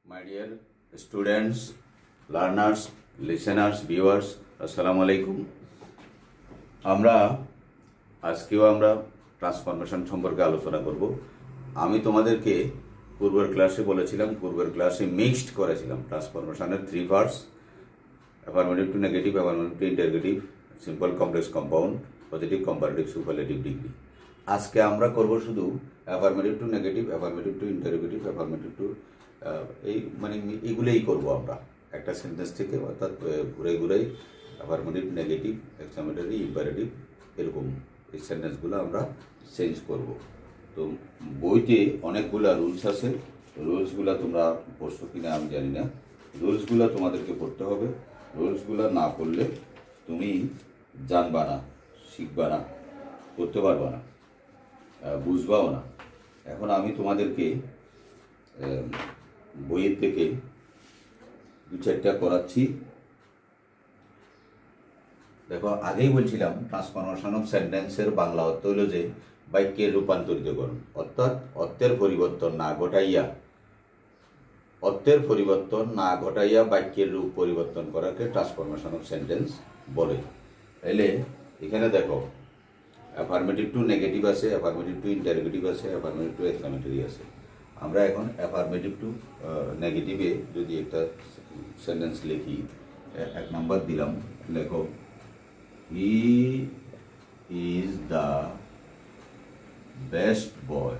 My dear students, learners, listeners, viewers, আসসালামু আলাইকুম। আজকেও আমরা ট্রান্সফরমেশন সম্পর্কে আলোচনা করব। আমি তোমাদেরকে পূর্বের ক্লাসে বলেছিলাম, পূর্বের ক্লাসে মিক্সড করেছিলাম ট্রান্সফরমেশনের 3 parts: affirmative two negative, affirmative two interrogative, simple complex compound, positive comparative, superlative degree. আজকে আমরা করব শুধু affirmative two negative, affirmative two interrogative, affirmative two এইগুলোই করব আমরা একটা সেন্টেন্স থেকে, অর্থাৎ ঘুরে ঘুরেই অ্যাফার্মেটিভ, নেগেটিভ, এক্সক্লামেটরি, ইম্পারেটিভ, এরকম এই সেন্টেন্সগুলো আমরা চেঞ্জ করব। তো বইতে অনেকগুলা রুলস আছে, রুলসগুলো তোমরা পড়ছো কিনা আমি জানি না। রুলসগুলো তোমাদেরকে পড়তে হবে। রুলসগুলো না পড়লে তুমি জানবা না, শিখবা না, করতে পারবা না, বুঝবাও না। এখন আমি তোমাদেরকে বইয়ের থেকে 2-4টা করাচ্ছি। দেখো, আগেই বলছিলাম ট্রান্সফরমেশন অফ সেন্টেন্সের বাংলা অর্থ হলো যে বাক্যের রূপান্তরিতকরণ, অর্থাৎ অর্থের পরিবর্তন না ঘটাইয়া বাক্যের রূপ পরিবর্তন করাকে ট্রান্সফরমেশন অফ সেন্টেন্স বলে। তাহলে এখানে দেখো, অ্যাফার্মেটিভ টু নেগেটিভ আছে, অ্যাফার্মেটিভ টু ইন্টারোগেটিভ আছে, অ্যাফার্মেটিভ টু এক্সক্লামেটরি আছে। আমরা এখন অ্যাফার্মেটিভ টু নেগেটিভে যদি একটা সেন্টেন্স লিখি, 1 নম্বর দিলাম, লেখো, he is the best boy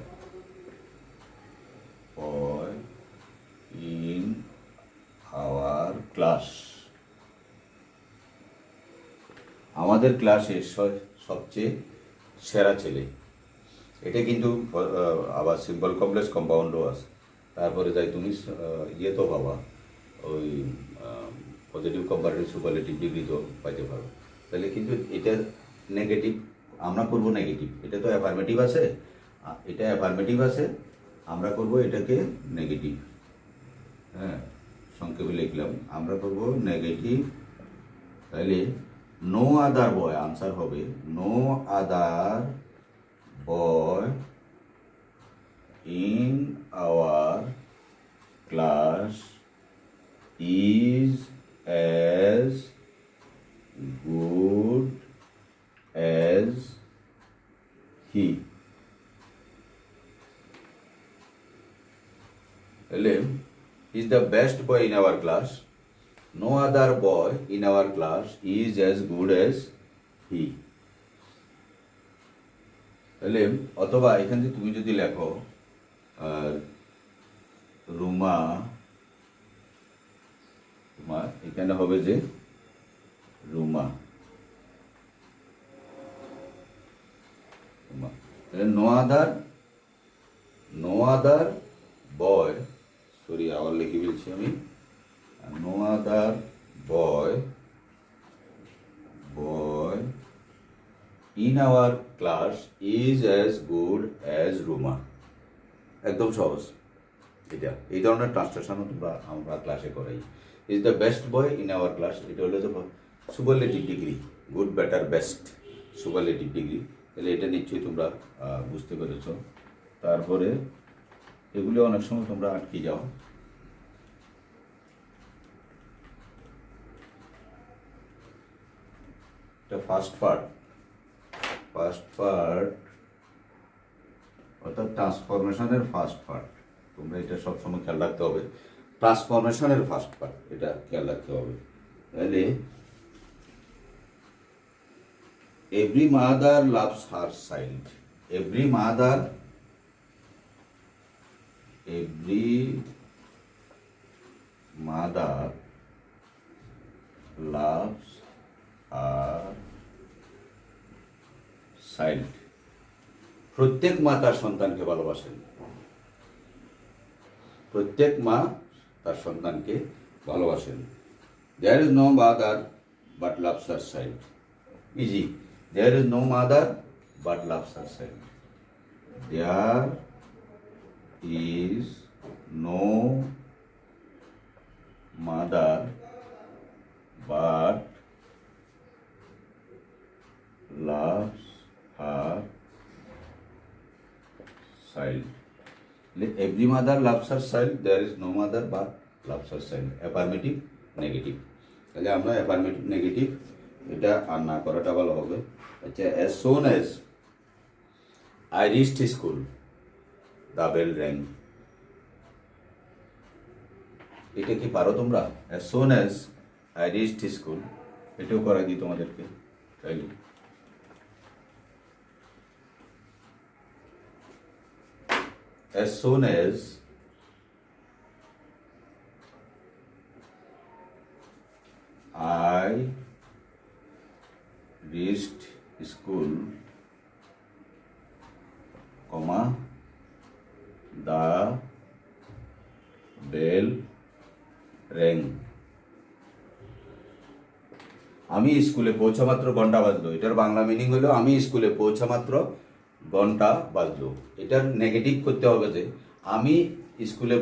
in our class. আমাদের ক্লাসে সবচেয়ে সেরা ছেলে। এটা কিন্তু আবার সিম্পল কমপ্লেক্স কম্পাউন্ডও আছে। তারপরে যাই তুমি তো পাবা, ওই পজিটিভ কম্পারেটিভ সুপারলেটিভ ডিগ্রি তো পাইতে পারো। তাহলে কিন্তু এটা নেগেটিভ, আমরা করব নেগেটিভ। এটা তো অ্যাফার্মেটিভ আছে, আমরা করব এটাকে নেগেটিভ। হ্যাঁ, সংক্ষেপে লিখলাম, আমরা করব নেগেটিভ। তাহলে নো আদার বয়, আনসার হবে no other boy in our class is as good as he. He is the best boy in our class. No other boy in our class is as good as he. তাহলে অথবা এখান থেকে তুমি যদি লেখো রুমা, এখানে হবে যে Ruma, no other boy, sorry আবার লিখে বলছি আমি, no other boy in our class is as good as Ruma. একদম সহজ। এটা এই ধরনের ট্রান্সলেশনও আমরা ক্লাসে করাই। Is the best boy in our class, এটা হলো যে superlative degree, good, better, best, superlative degree. তাহলে এটা নিশ্চয়ই তোমরা বুঝতে পেরেছ। তারপরে এগুলো অনেক সময় তোমরা আটকে যাও। এটা ফার্স্ট পার্ট অর্থাৎ ট্রান্সফরমেশনের ফার্স্ট পার্ট। তোমরা এটা সবসময় খেয়াল রাখতে হবে, ট্রান্সফরমেশনের ফার্স্ট পার্ট এটা খেয়াল রাখতে হবে। তাহলে every mother loves her child, every mother loves her child. প্রত্যেক মা তার সন্তানকে ভালোবাসেন, প্রত্যেক মা তার সন্তানকে ভালোবাসেন। There is no mother but loves her child. Easy, there is no mother but loves her child. There is no mother but loves her child. Every mother loves her child, there is no mother but loves her child, affirmative negative. তাহলে আমরা affirmative negative এটা আর না করাটা ভালো হবে। আচ্ছা, as soon as I reached school the bell rang, এটা কি পারো তোমরা? As soon as I reached school, এটাও করা দিই তোমাদেরকে তাইলে। As soon as I reached school, comma, the bell rang. আমি স্কুলে পৌঁছা মাত্র ঘন্টা বাজলো, এটার বাংলা মিনিং হলো আমি স্কুলে পৌঁছা মাত্র ঘন্টা বাজলো। এটার নেগেটিভ করতে হবে যে আমি স্কুলে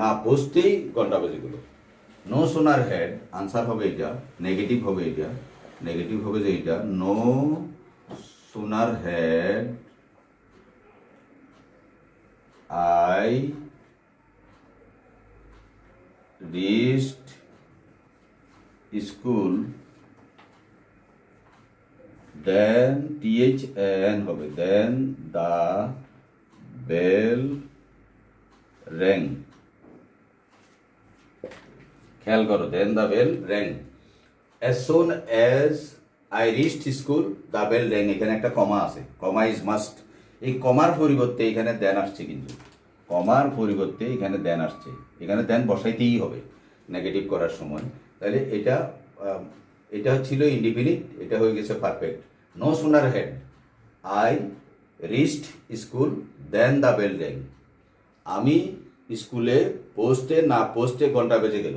না পৌঁছতেই ঘন্টা বেজে গেল। নো সোনার হ্যাড, আনসার হবে এটা, নেগেটিভ হবে এটা, নেগেটিভ হবে যে এটা, no sooner had I reached school then, THN হবে, দেন দ্য বেল র্যাং। খেয়াল করো, then the bell rang. As soon as I reached school the bell rang, এখানে একটা কমা আছে, কমা ইজ মাস্ট। এই কমার পরিবর্তে এখানে দেন আসছে, কিন্তু কমার পরিবর্তে এখানে দেন আসছে, এখানে দেন বসাইতেই হবে নেগেটিভ করার সময়। তাহলে এটা ছিল ইনডিফিনিট, এটা হয়ে গেছে perfect. No sooner had I reached school then the bell rang, আমি স্কুলে না পৌঁছতে ঘন্টা বেজে গেল।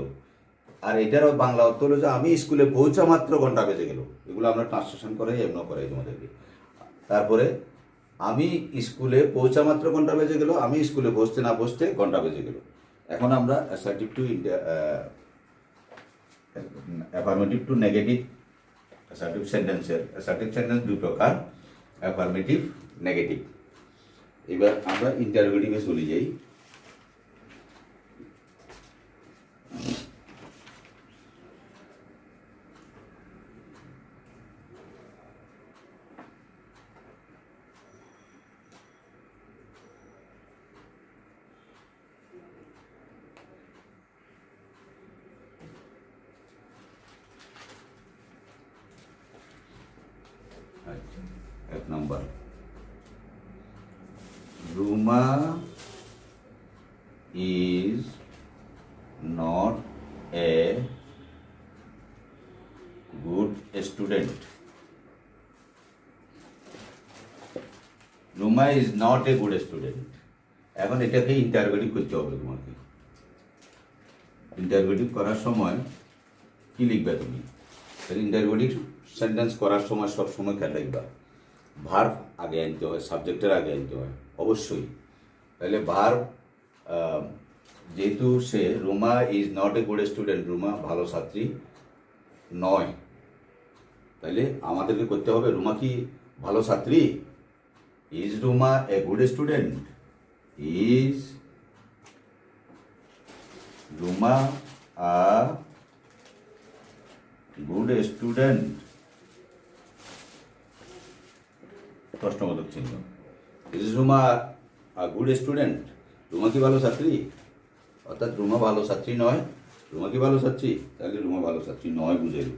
আর এটারও বাংলা অর্থ হলো যে আমি স্কুলে পৌঁছা মাত্র ঘন্টা বেজে গেল। এগুলো আমরা ট্রান্সলেশন করাই এমন করাই তোমাদেরকে। তারপরে আমি স্কুলে পৌঁছা মাত্র ঘন্টা বেজে গেল, আমি স্কুলে না পৌঁছতে ঘন্টা বেজে গেল। এখন আমরা assertive two affirmative two negative assertive সেন্টেন্সের, অ্যাসার্টিভ সেন্টেন্স দুই প্রকার, অ্যাফার্মেটিভ, নেগেটিভ। এবার আমরা ইন্টারোগেটিভে চলে যাই। এক নম্বর, Ruma is not a good student. Ruma is not a good student. এখন এটাকে ইন্টারোগেটিভ করতে হবে তোমাকে। ইন্টারোগেটিভ করার সময় কি লিখবে তুমি? ইন্টারোগেটিভ সেন্টেন্স করার সময় সবসময় খেয়াল রাখবা, ভার্ব আগে আনতে হয়, সাবজেক্টের আগে আনতে হয় অবশ্যই। তাহলে ভার্ব, যেহেতু সে Ruma is not a good student, Ruma ভালো ছাত্রী নয়, তাহলে আমাদেরকে করতে হবে রুমা কি ভালো ছাত্রী? Is Ruma A good student? Is Ruma a good student? প্রশ্নবোধক চিহ্ন। Is Ruma a good student? Ruma কি ভালো ছাত্রী? অর্থাৎ রুমা ভালো ছাত্রী নয়। রুমা কি ভালো ছাত্রী? তাহলে রুমা ভালো ছাত্রী নয় বুঝে দেব।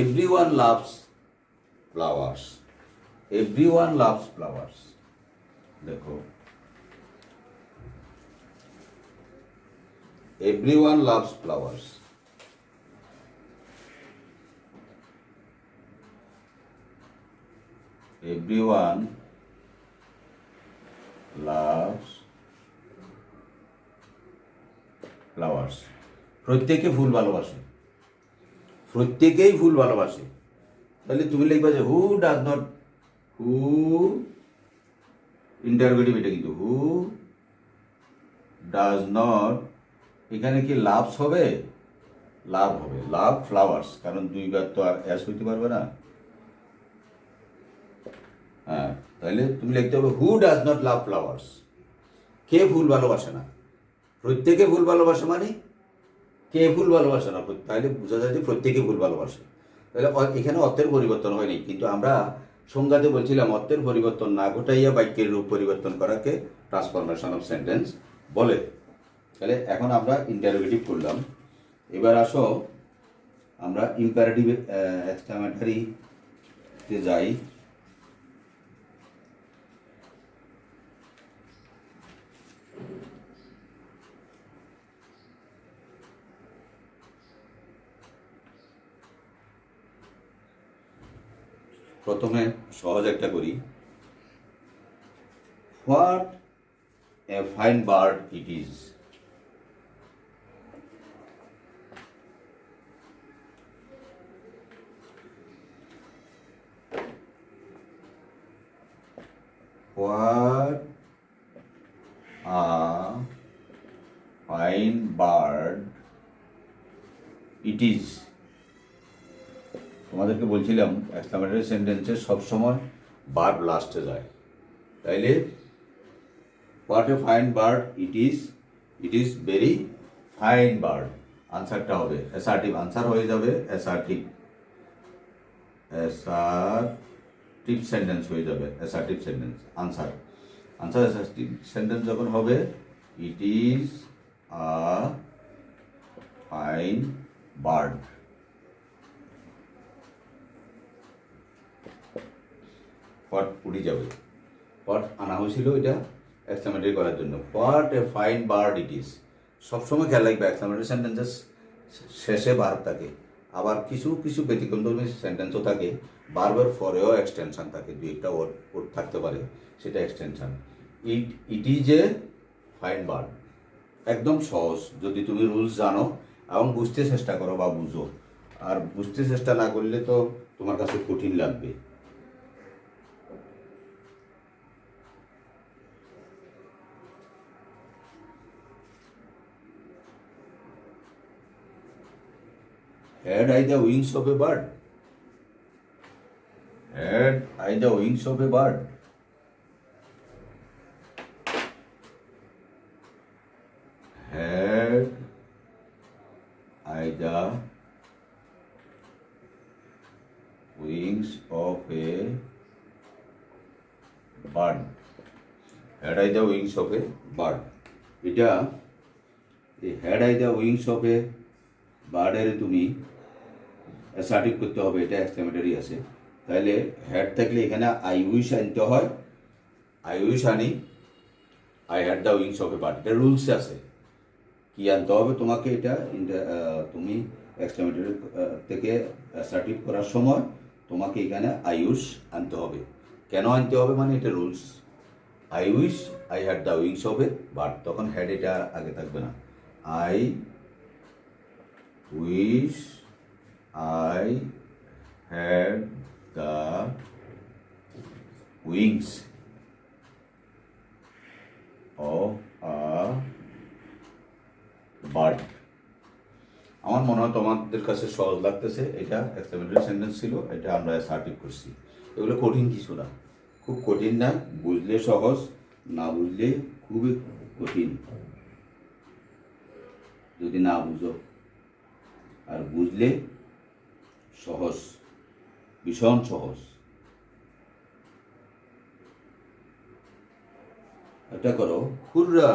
Everyone loves flowers. Everyone loves flowers, দেখো everyone loves flowers. Everyone loves flowers. প্রত্যেকে ফুল ভালোবাসে, প্রত্যেকেই ফুল ভালোবাসে। তাহলে তুমি লিখবা যে হু ডাজ নট, হু ইন্টারোগেটিভ এটা কিন্তু, হু ডাজ নট, এখানে কি লাভস হবে? লাভ হবে, লাভ ফ্লাওয়ার্স, কারণ দুইবার তো আর অ্যাস হইতে পারবে না। হ্যাঁ, তাহলে তুমি লিখতে হবে who does not love flowers, কে ফুল ভালোবাসে না। প্রত্যেকে ফুল ভালোবাসে মানে কে ফুল ভালোবাসে না, তাহলে বোঝা যায় যে প্রত্যেকে ফুল ভালোবাসে। তাহলে এখানে অর্থের পরিবর্তন হয়নি, কিন্তু আমরা সংজ্ঞাতে বলছিলাম অর্থের পরিবর্তন না ঘটাইয়া বাক্যের রূপ পরিবর্তন করাকে ট্রান্সফরমেশন অফ সেন্টেন্স বলে। তাহলে এখন আমরা ইন্টারোগেটিভ করলাম, এবার আসো আমরা ইম্পারেটিভ এক্সক্লামেটরিতে যাই। প্রথমে সহজ একটা করি, what a fine bird it is. What a fine bird it is. তোমাদেরকে বলছিলাম এক্সক্লামেটরি সেন্টেন্সে সবসময় ভার্ব লাস্টে যায়। তাইলে what a fine bird it is very fine bird, আনসারটা হবে অ্যাসার্টিভ, আনসার হয়ে যাবে অ্যাসার্টিভ সেন্টেন্স হয়ে যাবে, assertive sentence answer assertive sentence যখন হবে it is a fine bird. What উঠে যাবে, হোয়াট আনা হয়েছিল এটা এক্সক্লামেটরি করার জন্য। What a fine bird it is, সবসময় খেয়াল রাখবে এক্সক্লামেটরি সেন্টেন্সের শেষে ভার্ব থাকে, আবার কিছু কিছু ব্যতিক্রমধর্মী সেন্টেন্সও থাকে ভার্বের পরেও এক্সটেনশন থাকে, দুই একটা ওয়ার্ড থাকতে পারে, সেটা extension. It is A fine bird একদম সহজ যদি তুমি রুলস জানো এবং বুঝতে চেষ্টা করো বা বুঝো, আর বুঝতে চেষ্টা না করলে তো তোমার কাছে কঠিন লাগবে। Had I the wings of a bird? Had I the wings of a bird? Had I the wings of a bird? Had I the wings of a bird? এটা had I the wings of a bird এর তুমি assertive করতে হবে, এটা exclamatory আছে। তাহলে had থাকলে এখানে আই উইশ আনতে হয়, আই উইশ আনি I had the wings of a bird, এটা রুলসে আছে কি আনতে হবে তোমাকে। এটা তুমি এক্সক্লামেটরি থেকে অ্যাসার্টিভ করার সময় তোমাকে এখানে আই উইশ আনতে হবে। কেন আনতে হবে মানে এটা rules. I wish I had the wings of a bird, তখন হ্যাড এটা আগে থাকবে না। I wish I had the wings of a bird. আমার মনে হয় তোমাদের কাছে সহজ লাগতেছে, এটা এক্সক্লামেটরি সেন্টেন্স ছিল, এটা আমরা অ্যাসার্টিভ করছি। এগুলো কঠিন কিছু না, খুব কঠিন না, বুঝলে সহজ, না বুঝলে খুবই কঠিন যদি না বুঝো, আর বুঝলে সহজ, ভীষণ সহজ। এটা করো, hurrah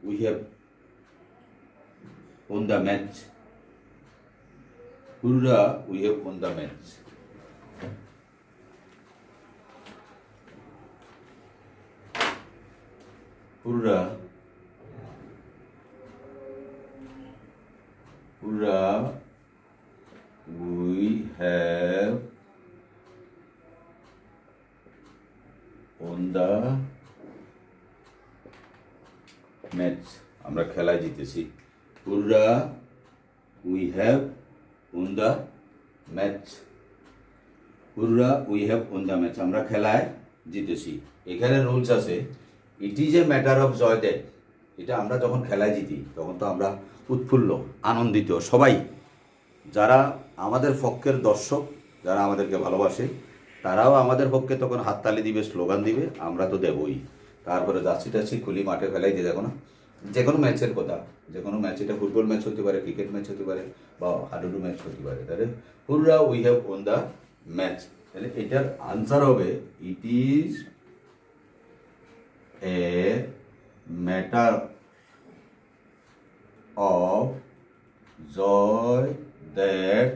we have won the match. Hurrah we have won the match. Hurrah hurrah we have won the match. আমরা খেলায় জিতেছি। Hurrah we have won the match. Hurrah we have won the match, আমরা খেলায় জিতেছি। এখানে rules আছে, it is a matter of joy that, এটা আমরা যখন খেলায় জিতি তখন তো আমরা উৎফুল্ল আনন্দিত, সবাই যারা আমাদের পক্ষের দর্শক, যারা আমাদেরকে ভালোবাসে তারাও আমাদের পক্ষে তখন হাততালি দিবে, স্লোগান দিবে, আমরা তো দেবই। তারপরে জার্সি টার্সি খুলি মাঠে ফেলাই দিয়ে, দেখো না, যে কোনো ম্যাচের কথা, যে কোনো ম্যাচ, এটা ফুটবল ম্যাচ হতে পারে, ক্রিকেট ম্যাচ হতে পারে, বা হাডুডু ম্যাচ হতে পারে, তাহলে hurrah we have won the match. তাহলে এটার আনসার হবে it is a matter of joy that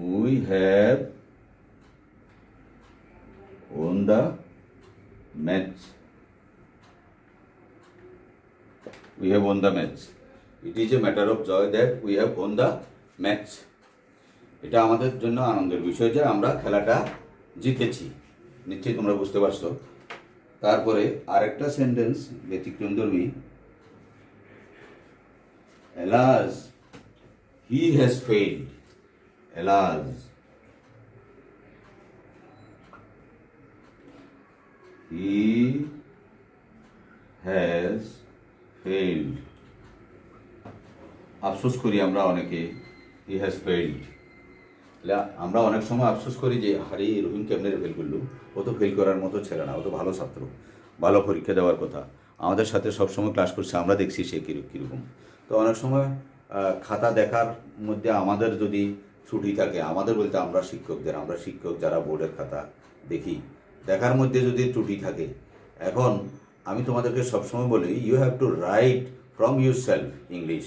we have won the match. We have won the match. It is a matter of joy that we have won the match. এটা আমাদের জন্য আনন্দের বিষয় যে আমরা খেলাটা জিতেছি। নিশ্চয়ই তোমরা বুঝতে পারছো। তারপরে আরেকটা sentence ব্যতিক্রমধর্মী, alas he has failed. alas he has failed. আফসোস করি আমরা অনেকে, he has failed. আমরা অনেক সময় আফসোস করি যে হারি রহিম কেমনে ফেল করলো, ও তো ফেল করার মতো ছেলে না, ও তো ভালো ছাত্র, ভালো পরীক্ষা দেওয়ার কথা, আমাদের সাথে সবসময় ক্লাস করছে, আমরা দেখছি সে কীরকম। তো অনেক সময় খাতা দেখার মধ্যে আমাদের যদি ত্রুটি থাকে, আমাদের বলতে আমরা শিক্ষক যারা বোর্ডের খাতা দেখি, দেখার মধ্যে যদি ত্রুটি থাকে, এখন আমি তোমাদেরকে সবসময় বলি, you have to write from yourself English,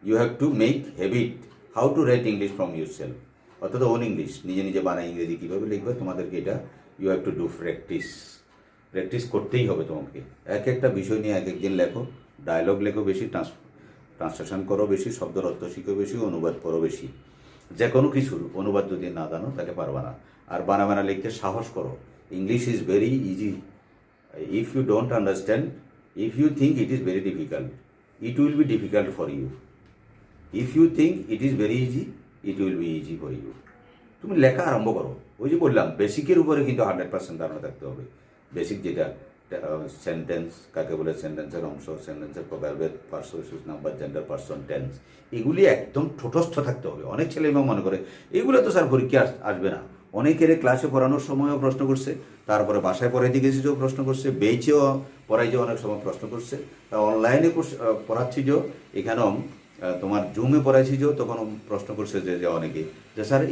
you have to make habit how to write English from yourself, অর্থাৎ ওন ইংলিশ, নিজে বানাই ইংরেজি কীভাবে লিখবে তোমাদেরকে, এটা you have to do practice করতেই হবে তোমাকে। একটা বিষয় নিয়ে এক একদিন লেখো, ডায়লগ লেখো বেশি, ট্রান্সলেশন করো বেশি, শব্দের অর্থ শিখো বেশি, অনুবাদ করো বেশি। যে কোনো কিছুর অনুবাদ যদি না জানো তাহলে পারবা না। আর বানা লিখতে সাহস করো। English is very easy. If you don't understand, if you think it is very difficult, it will be difficult for you. If you think it is very easy, it will be easy for you. তুমি লেখা আরম্ভ করো। ওই যে বললাম, বেসিকের উপরে কিন্তু 100% ধারণা থাকতে হবে। বেসিক যেটা সেন্টেন্স কাকে বলে, সেন্টেন্সের অংশ, সেন্টেন্সের প্রকারভেদ, personal number, gender, person, tense, এগুলি একদম ঠোঁটস্থ থাকতে হবে। অনেক ছেলে মেয়ে মনে করে এগুলো তো স্যার পরীক্ষা আসবে না। অনেকের ক্লাসে পড়ানোর সময়ও প্রশ্ন করছে, তারপরে বাসায় পড়াইতে গেছি যেও প্রশ্ন করছে, বেইচেও পড়াই যে অনেক সময় প্রশ্ন করছে, অনলাইনে পড়াচ্ছি যে, এখানেও তোমার জুমে পড়াইছি যে তখন প্রশ্ন করছে যে অনেকে, যে স্যার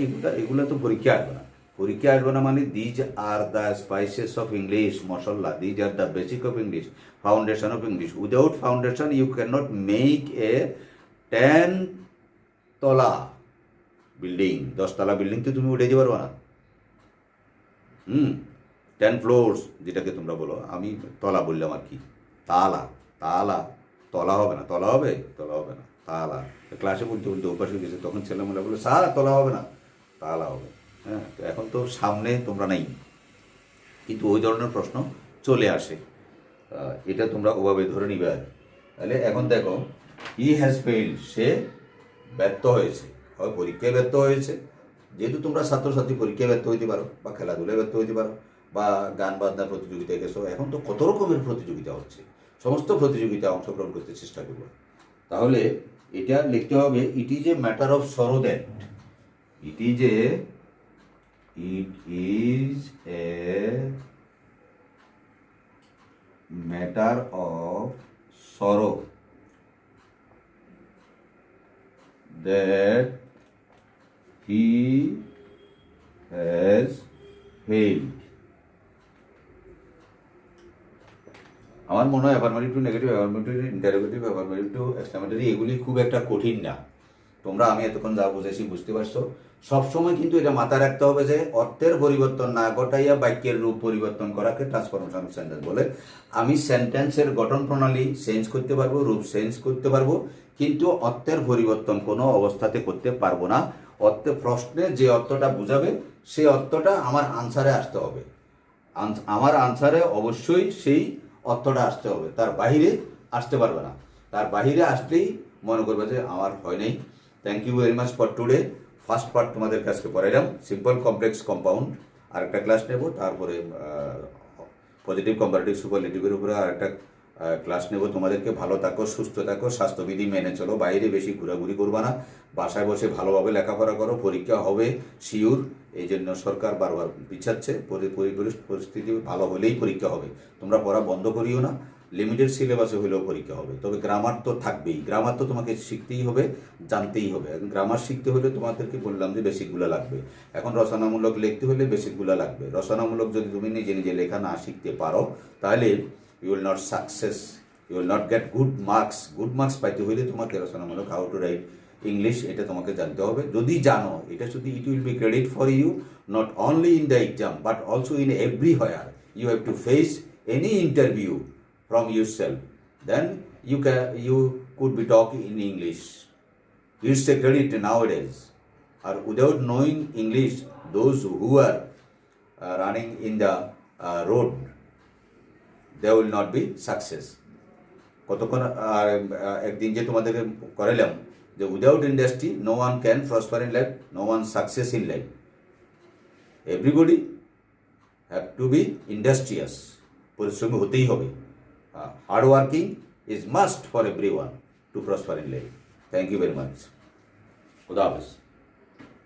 এগুলো তো পরীক্ষা আসবে না। পরীক্ষা আসবে না মানে, these are the spices of English, মশলা, these are the basic of English, foundation of English. Without foundation you can not make a 10 তলা বিল্ডিং। 10 তলা বিল্ডিং তো তুমি উঠে যেতে পারবো না। 10 ফ্লোরস যেটাকে তোমরা বলো, আমি তলা বললাম আর কি, তালা তলা হবে না, তলা হবে না, তালা। ক্লাসে বলতে অভ্যাস হয়ে গেছে, তখন ছেলেমেয়েরা বলে স্যার তলা হবে না, তালা হবে। হ্যাঁ, তো এখন তো সামনে তোমরা নেই, কিন্তু ওই ধরনের প্রশ্ন চলে আসে, এটা তোমরা ওভাবে ধরে নিবে। আর তাহলে এখন দেখো, হি হ্যাজ ফেইল্ড, সে ব্যর্থ হয়েছে, হয় পরীক্ষায় ব্যর্থ হয়েছে, যেহেতু তোমরা ছাত্রছাত্রী পরীক্ষায় ব্যর্থ হইতে পারো, বা খেলাধুলায় ব্যর্থ হইতে পারো, বা গান বাজনার প্রতিযোগিতায় গেছো। এখন তো কত রকমের প্রতিযোগিতা হচ্ছে, সমস্ত প্রতিযোগিতায় অংশগ্রহণ করতে চেষ্টা করবো। তাহলে এটা লিখতে হবে, it is a matter of sorrow that, it is a matter of sorrow that he has failed. আমার মনে হয় affirmative two negative, affirmative two interrogative, affirmative two exclamatory, এগুলি খুব একটা কঠিন না। তোমরা আমি এতক্ষণ যা বুঝেছি বুঝতে পারছো। সবসময় কিন্তু এটা মাথায় রাখতে হবে যে অর্থের পরিবর্তন না ঘটাইয়া বাক্যের রূপ পরিবর্তন করাকে ট্রান্সফরমেশন অফ সেন্টেন্স বলে। আমি সেন্টেন্সের গঠন প্রণালী চেঞ্জ করতে পারবো, রূপ চেঞ্জ করতে পারবো, কিন্তু অর্থের পরিবর্তন কোনো অবস্থাতে করতে পারবো না। প্রশ্নে যে অর্থটা বুঝাবে সেই অর্থটা আমার আনসারে আসতে হবে, আমার আনসারে অবশ্যই সেই অর্থটা আসতে হবে, তার বাহিরে আসতে পারবে না। তার বাহিরে আসলেই মনে করবে যে আমার হয় নাই। Thank you very much for today. First part তোমাদের কাছে পড়াইলাম, সিম্পল কমপ্লেক্স কম্পাউন্ড। আরেকটা ক্লাস নেব, তারপরে পজিটিভ কম্পারেটিভ সুপারলেটিভের উপরে আরেকটা ক্লাস নেব তোমাদেরকে। ভালো থাকো, সুস্থ থাকো, স্বাস্থ্যবিধি মেনে চলো, বাইরে বেশি ঘোরাঘুরি করবা না, বাসায় বসে ভালোভাবে লেখাপড়া করো, পরীক্ষা হবে শিওর। এই জন্য সরকার বারবার পিছাচ্ছে, পরিস্থিতি ভালো হলেই পরীক্ষা হবে। তোমরা পড়া বন্ধ করিও না, লিমিটেড সিলেবাসে হলেও পরীক্ষা হবে। তবে গ্রামার তো থাকবেই, গ্রামার তো তোমাকে শিখতেই হবে, জানতেই হবে। এখন গ্রামার শিখতে হলে তোমাদেরকে বললাম যে বেসিকগুলো লাগবে। এখন রচনামূলক লিখতে হলে বেসিকগুলো লাগবে। রচনামূলক যদি তুমি নিজে নিজে লেখা না শিখতে পারো তাহলে you will not success, you will not get good marks. Good marks পাইতে হলে তোমাকে রচনামূলক হাউ টু রাইট ইংলিশ এটা তোমাকে জানতে হবে। যদি জানো, এটা শুধু it will be credit for you, not only in the exam but also in everywhere. You have to face any interview from yourself, then you could be talking in English. It's a credit nowadays. Or without knowing English, those who are running in the road, they will not be success. কতক্ষণ একদিন যে তোমাদেরকে করালাম যে without industry no one can prosper in life, no one success in life. Everybody have to be industrious, পরিশ্রমী হতেই হবে। Hard working is must for everyone to prosper in life. Thank you very much. Khuda Hafiz.